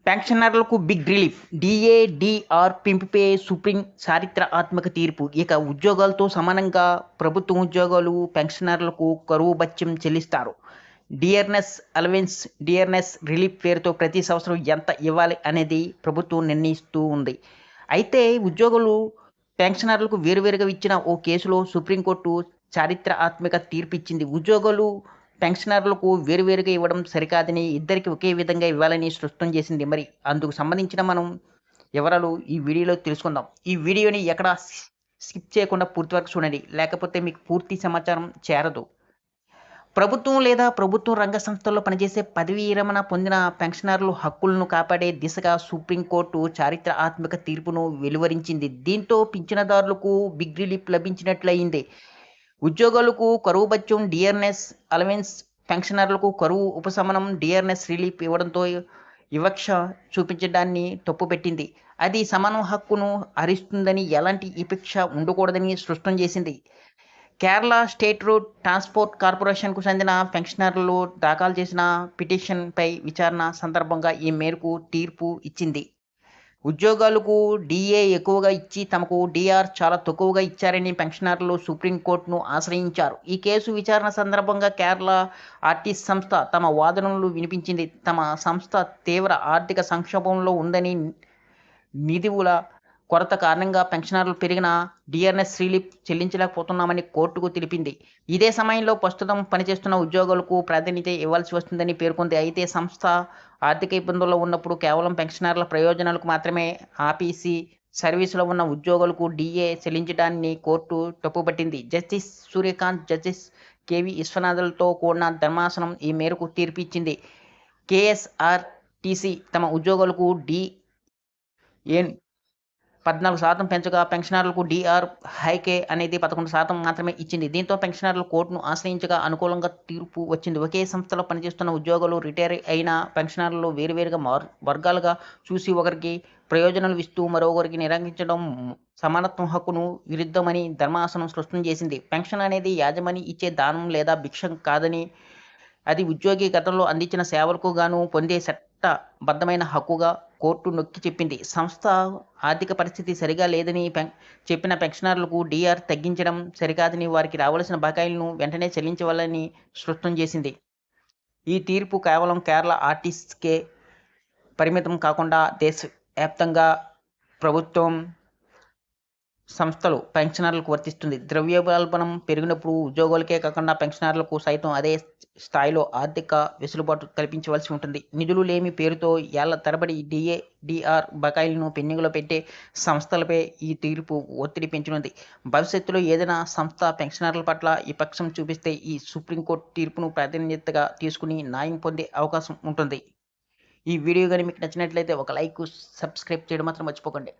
పెన్షనర్లకు big relief. DA, DR పెంపుపై supreme చారిత్రాత్మక తీర్పు. ఇక ఉద్యోగాలతో సమానంగా ప్రభుత్వ ఉద్యోగాలు పెన్షనర్లకు కరువు భత్యం చెల్లిస్తారు. డిఆర్ఎస్ అలవెన్స్, డిఆర్ఎస్ రిలీఫ్ పేరుతో ప్రతి సంవత్సరం ఎంత ఇవ్వాలి అనేది ప్రభుత్వం నిర్ణయిస్తూ ఉంది. అయితే ఉద్యోగులు పెన్షనర్లకు వేరువేరుగా ఇచ్చిన ఓ కేసులో సుప్రీంకోర్టు చారిత్రాత్మక తీర్పు ఇచ్చింది. ఉద్యోగులు పెన్షనర్లకు వేరువేరుగా ఇవ్వడం సరికాదని, ఇద్దరికి ఒకే విధంగా ఇవ్వాలని స్పష్టం చేసింది. మరి అందుకు సంబంధించిన మనం వివరాలు ఈ వీడియోలో తెలుసుకుందాం. ఈ వీడియోని ఎక్కడా స్కిప్ చేయకుండా పూర్తి వరకు చూడండి, లేకపోతే మీకు పూర్తి సమాచారం చేరదు. ప్రభుత్వం లేదా ప్రభుత్వ రంగ సంస్థల్లో పనిచేసే పదవీ విరమణ పొందిన పెన్షనర్ల హక్కులను కాపాడే దిశగా సుప్రీంకోర్టు చారిత్రాత్మక తీర్పును వెలువరించింది. దీంతో పింఛనదారులకు బిగ్ రిలీఫ్ లభించినట్లయింది. ఉద్యోగులకు కరువు భత్యం, డిఆర్ఎస్ అలవెన్స్, పెన్షనర్లకు కరువు ఉపశమనం, డిఆర్ఎస్ రిలీఫ్ ఇవ్వడంతో వివక్ష చూపించడాన్ని తప్పుపెట్టింది. అది సమాన హక్కును హరిస్తుందని, ఎలాంటి వివక్ష ఉండకూడదని స్పష్టం చేసింది. కేరళ స్టేట్ రోడ్ ట్రాన్స్పోర్ట్ కార్పొరేషన్కు చెందిన పెన్షనర్లు దాఖలు చేసిన పిటిషన్పై విచారణ సందర్భంగా ఈ మేరకు తీర్పు ఇచ్చింది. ఉద్యోగాలకు డీఏ ఎక్కువగా ఇచ్చి తమకు డీఆర్ చాలా తక్కువగా ఇచ్చారని పెన్షనర్లు సుప్రీంకోర్టును ఆశ్రయించారు. ఈ కేసు విచారణ సందర్భంగా కేరళ ఆర్టీసీ సంస్థ తమ వాదనలు వినిపించింది. తమ సంస్థ తీవ్ర ఆర్థిక సంక్షోభంలో ఉందని, నిధుల కొరత కారణంగా పెన్షనర్లు పెరిగిన డిఆర్ఎస్ రిలీఫ్ చెల్లించలేకపోతున్నామని కోర్టుకు తెలిపింది. ఇదే సమయంలో ప్రస్తుతం పనిచేస్తున్న ఉద్యోగులకు ప్రాధాన్యత ఇవ్వాల్సి వస్తుందని పేర్కొంది. అయితే సంస్థ ఆర్థిక ఇబ్బందుల్లో ఉన్నప్పుడు కేవలం పెన్షనర్ల ప్రయోజనాలకు మాత్రమే ఆర్టీసీ సర్వీసులో ఉన్న ఉద్యోగులకు డీఏ చెల్లించడాన్ని కోర్టు తప్పుపట్టింది. జస్టిస్ సూర్యకాంత్, జస్టిస్ కేవీ విశ్వనాథన్లతో కూడిన ధర్మాసనం ఈ మేరకు తీర్పు ఇచ్చింది. కేఎస్ఆర్టీసీ తమ ఉద్యోగులకు డీఏ 14% పెంచగా పెన్షనర్లకు డీఆర్ హైకే అనేది 11% మాత్రమే ఇచ్చింది. దీంతో పెన్షనర్లు కోర్టును ఆశ్రయించగా అనుకూలంగా తీర్పు వచ్చింది. ఒకే సంస్థలో పనిచేస్తున్న ఉద్యోగులు, రిటైర్ అయిన పెన్షనర్లు వేరువేరుగా వర్గాలుగా చూసి ఒకరికి ప్రయోజనాలు ఇస్తూ మరొకరికి నిరాకరించడం సమానత్వం హక్కును విరుద్ధమని ధర్మాసనం స్పష్టం చేసింది. పెన్షన్ అనేది యాజమాని ఇచ్చే దానం లేదా భిక్షం కాదని, అది ఉద్యోగి గతంలో అందించిన సేవలకు గాను పొందే చట్టబద్ధమైన హక్కుగా కోర్టు నొక్కి చెప్పింది. సంస్థ ఆర్థిక పరిస్థితి సరిగా లేదని చెప్పిన పెన్షనర్లకు డీఆర్ తగ్గించడం సరికాదని, వారికి రావాల్సిన బకాయిలను వెంటనే చెల్లించవాలని స్పష్టం చేసింది. ఈ తీర్పు కేవలం కేరళ ఆర్టీసీకే పరిమితం కాకుండా దేశవ్యాప్తంగా ప్రభుత్వం సంస్థలు పెన్షనర్లకు వర్తిస్తుంది. ద్రవ్యోల్బణం పెరిగినప్పుడు ఉద్యోగులకే కాకుండా పెన్షనర్లకు సైతం అదే స్థాయిలో ఆర్థిక వెసులుబాటు కల్పించవలసి ఉంటుంది. నిధులు లేమి పేరుతో ఏళ్ల తరబడి డీఏ, డీఆర్ బకాయిలను పెండింగ్లో పెట్టే సంస్థలపై ఈ తీర్పు ఒత్తిడి పెంచనుంది. భవిష్యత్తులో ఏదైనా సంస్థ పెన్షనర్ల పట్ల విపక్షం చూపిస్తే ఈ సుప్రీంకోర్టు తీర్పును ప్రాధాన్యతగా తీసుకుని న్యాయం పొందే అవకాశం ఉంటుంది. ఈ వీడియో కానీ మీకు నచ్చినట్లయితే ఒక లైక్, సబ్స్క్రైబ్ చేయడం మాత్రం మర్చిపోకండి.